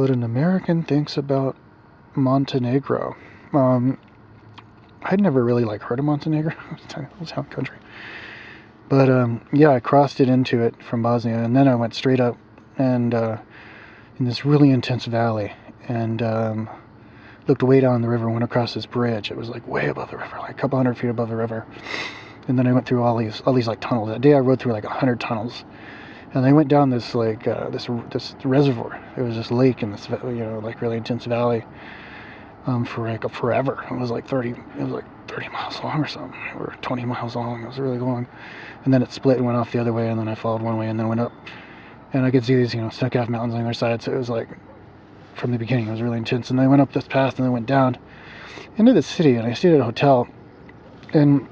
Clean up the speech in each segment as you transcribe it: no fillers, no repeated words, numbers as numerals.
what an American thinks about Montenegro. I'd never really heard of Montenegro. It's a town country. But yeah, I crossed it into it from Bosnia, and then I went straight up and in this really intense valley, and looked way down the river, went across this bridge. It was way above the river, a couple hundred feet above the river. And then I went through all these tunnels. That day I rode through 100 tunnels. And I went down this this reservoir. There was this lake in this really intense valley for forever. It was 30 miles long or something, or 20 miles long. It was really long. And then it split and went off the other way, and then I followed one way and then went up. And I could see these snow-capped mountains on the other side. So it was from the beginning it was really intense. And I went up this path and then went down into the city, and I stayed at a hotel. And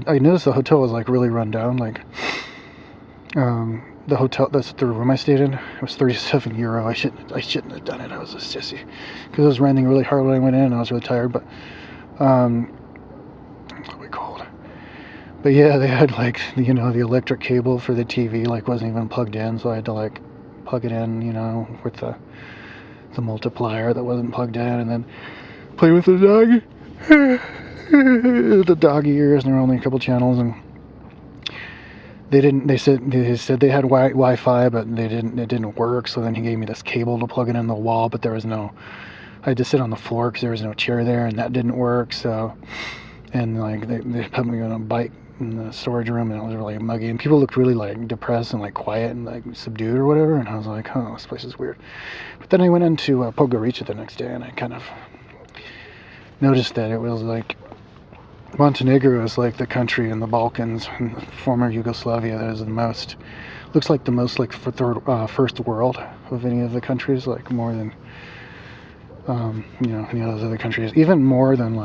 I noticed the hotel was really run down. The hotel, that's the room I stayed in, it was €37. I shouldn't have done it. I was a sissy because it was raining really hard when I went in, and I was really tired. But it's really cold. But yeah, they had the electric cable for the TV wasn't even plugged in, so I had to plug it in, with the multiplier that wasn't plugged in, and then play with the dog. The dog ears, and there were only a couple channels, and they said they had Wi-Fi, but it didn't work. So then he gave me this cable to plug it in the wall, but there was no, I had to sit on the floor because there was no chair there, and that didn't work. So, and they put me on a bike in the storage room, and it was really muggy, and people looked really depressed and quiet and subdued or whatever, and I was oh, this place is weird. But then I went into Podgorica the next day, and I kind of noticed that it was Montenegro is the country in the Balkans, in the former Yugoslavia, that is the most, looks the most first world of any of the countries, more than any of those other countries, even more than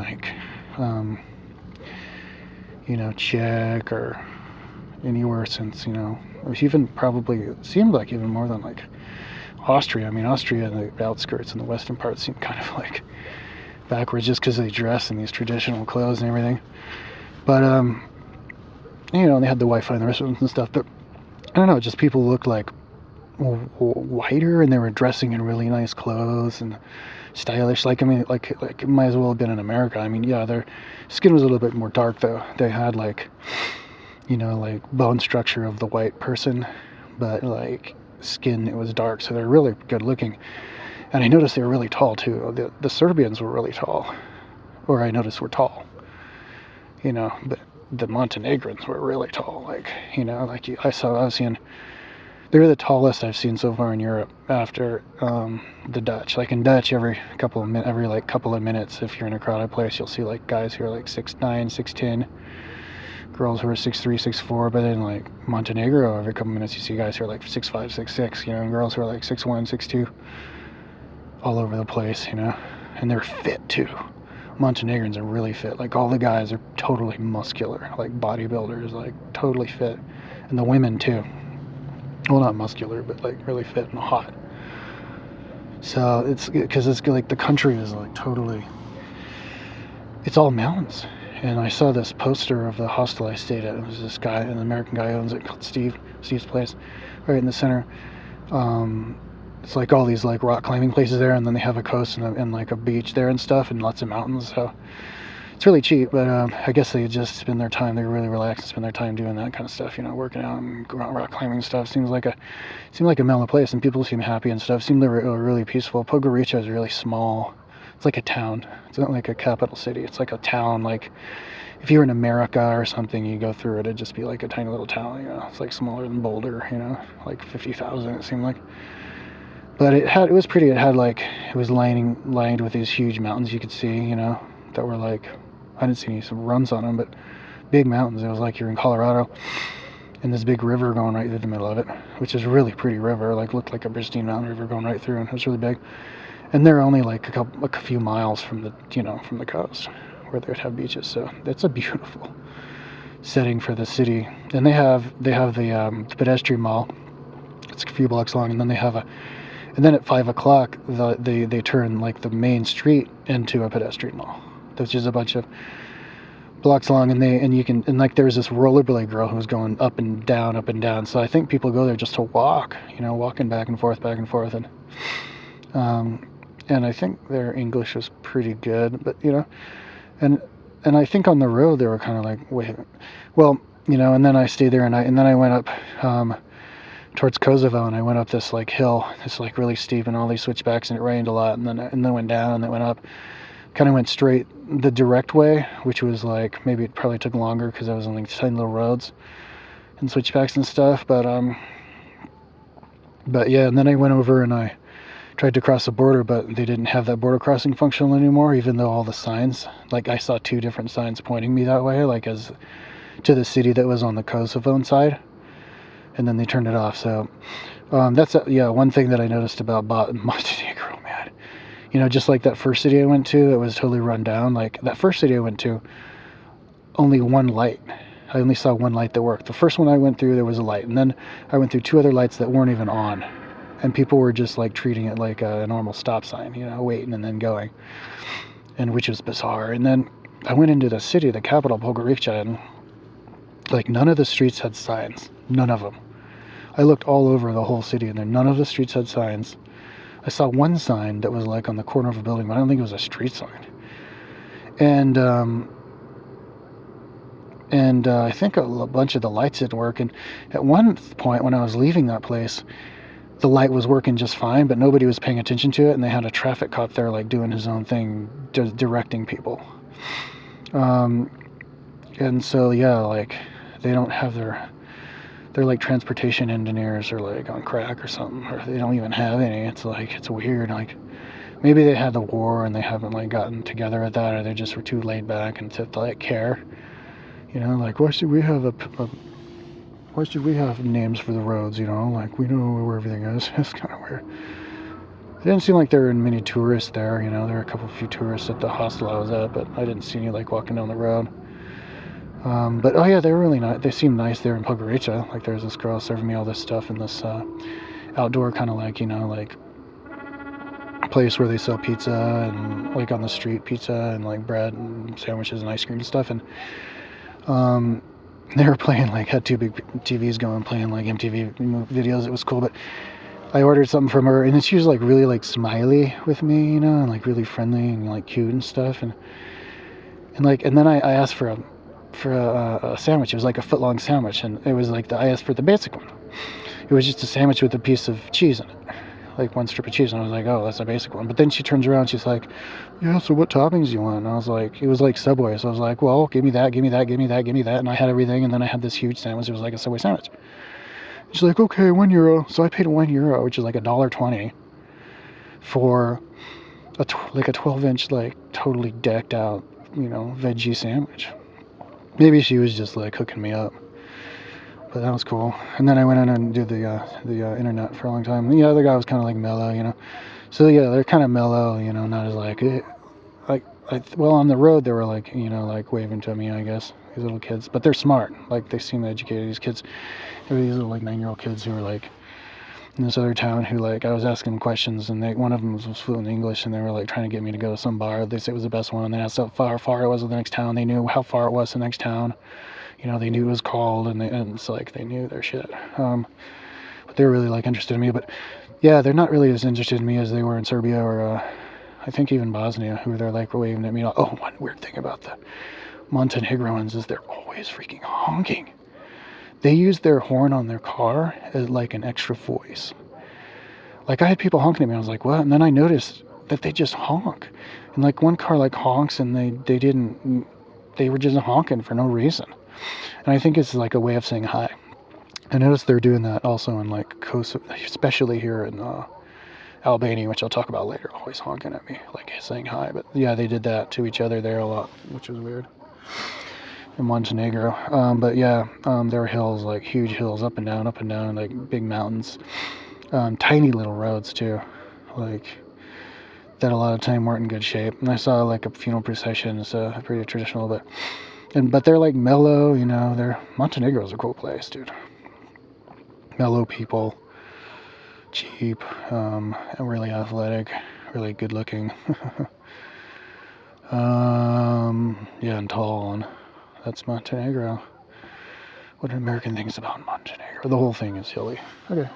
Czech or anywhere since, or even probably, it seemed even more than Austria. I mean, Austria, the outskirts and the western part seemed kind of backwards just because they dress in these traditional clothes and everything. But they had the Wi-Fi in the restaurants and stuff, but I don't know, just people looked whiter, and they were dressing in really nice clothes and stylish. It might as well have been in America. I mean, yeah, their skin was a little bit more dark though. They had bone structure of the white person, but skin, it was dark, so they're really good looking. And I noticed they were really tall too. The Serbians were really tall, or I noticed were tall. But the Montenegrins were really tall. I was seeing, they're the tallest I've seen so far in Europe after the Dutch. In Dutch, every couple of minutes, if you're in a crowded place, you'll see guys who are 6'9", 6'10", girls who are 6'3", 6'4". But then Montenegro, every couple of minutes you see guys who are 6'5", 6'6", and girls who are 6'1", 6'2". All over the place, and they're fit too. Montenegrins are really fit. All the guys are totally muscular, bodybuilders, totally fit, and the women too. Well, not muscular, but really fit and hot. So it's because it's the country is totally, it's all mountains. And I saw this poster of the hostel I stayed at. It was this guy, an American guy owns it, called Steve's place, right in the center. It's all these rock climbing places there, and then they have a coast and a beach there and stuff, and lots of mountains. So it's really cheap, but I guess they just spend their time, they really relax and spend their time doing that kind of stuff, working out and rock climbing and stuff. Seemed like a mellow place, and people seem happy and stuff. Seemed really peaceful. Podgorica is really small. It's like a town. It's not like a capital city. It's like a town. If you were in America or something, you go through it, it'd just be a tiny little town. It's smaller than Boulder. 50,000. It seemed like. But it was pretty. It had it was lined with these huge mountains you could see, that were I didn't see any runs on them, but big mountains. It was you're in Colorado, and this big river going right through the middle of it, which is a really pretty river. Looked like a pristine mountain river going right through, and it was really big. And they're only a few miles from the coast where they would have beaches. So it's a beautiful setting for the city. And they have the pedestrian mall. It's a few blocks long, and then they have and then at 5 o'clock, they turn the main street into a pedestrian mall, which is a bunch of blocks long, and there's this rollerblade girl who's going up and down. So I think people go there just to walk, walking back and forth, and And I think their English was pretty good, but and I think on the road they were kind of like, wait, well, and then I stayed there, and then I went up towards Kosovo, and I went up this like hill, this like really steep, and all these switchbacks, and it rained a lot, and then went down, and then went up, kind of went straight the direct way, which was like, maybe it probably took longer because I was on like tiny little roads and switchbacks and stuff, but yeah, and then I went over and I tried to cross the border, but they didn't have that border crossing functional anymore, even though all the signs, like I saw 2 different signs pointing me that way, like as to the city that was on the Kosovo side, and then they turned it off. So that's one thing that I noticed about Montenegro, man. Just like that first city I went to that was totally run down, like that first city I went to, only one light. I only saw one light that worked. The first one I went through, there was a light, and then I went through 2 other lights that weren't even on, and people were just like treating it like a normal stop sign, waiting and then going, and which was bizarre. And then I went into the city, the capital, Podgorica, and like none of the streets had signs, none of them. I looked all over the whole city, and then none of the streets had signs. I saw one sign that was like on the corner of a building, but I don't think it was a street sign. And I think a bunch of the lights didn't work. And at one point when I was leaving that place, the light was working just fine, but nobody was paying attention to it, and they had a traffic cop there like doing his own thing, directing people. And so like they don't have they're like transportation engineers or like on crack or something, or they don't even have any. It's like, it's weird. Like maybe they had the war and they haven't like gotten together at that, or they just were too laid back and to like care. Like why should we have names for the roads? Like we know where everything is. It's kind of weird. It didn't seem like there were many tourists there. There were a few tourists at the hostel I was at, but I didn't see any like walking down the road. But oh yeah, they were really nice. They seemed nice there in Podgorica. Like there's this girl serving me all this stuff in this outdoor kind of like like place where they sell pizza and like on the street pizza and like bread and sandwiches and ice cream and stuff. And they were playing like had 2 big TVs going, playing like MTV videos. It was cool. But I ordered something from her, and then she was like really like smiley with me, and like really friendly and like cute and stuff. And then I asked for a sandwich. It was like a foot-long sandwich, and it was like I asked for the basic one. It was just a sandwich with a piece of cheese in it, like 1 strip of cheese, and I was like, oh, that's a basic one. But then she turns around, she's like, yeah, so what toppings do you want? And I was like, it was like Subway, so I was like, well, give me that, and I had everything, and then I had this huge sandwich. It was like a Subway sandwich. She's like, okay, €1. So I paid €1, which is like $1.20 for like a 12-inch, like totally decked out, veggie sandwich. Maybe she was just like hooking me up, but that was cool. And then I went in and did the internet for a long time. The other guy was kind of like mellow, So yeah, they're kind of mellow, not as like well, on the road they were like, like waving to me, I guess, these little kids. But they're smart. Like they seem educated. These kids, there were these little like 9-year-old kids who were like in this other town who like I was asking them questions, and one of them was fluent in English, and they were like trying to get me to go to some bar. They said it was the best one, and they asked how far it was to the next town. They knew how far it was to the next town. They knew it was called, and it's like they knew their shit. But they were really like interested in me. But yeah, they're not really as interested in me as they were in Serbia or I think even Bosnia, who they're like waving at me. Oh, one weird thing about the Montenegrins is they're always freaking honking. They use their horn on their car as like an extra voice. Like I had people honking at me, I was like, what? And then I noticed that they just honk. And like one car like honks, and they were just honking for no reason. And I think it's like a way of saying hi. I noticed they're doing that also in like Kosovo, especially here in Albania, which I'll talk about later, always honking at me, like saying hi. But yeah, they did that to each other there a lot, which was weird. In Montenegro. But yeah, there were hills, like huge hills, up and down, like big mountains. Tiny little roads too, like that a lot of time weren't in good shape. And I saw like a funeral procession, so pretty traditional, but they're like mellow, Montenegro's a cool place, dude. Mellow people, cheap, and really athletic, really good looking. Yeah, and tall, and that's Montenegro. What American thinks about Montenegro. The whole thing is hilly. Okay.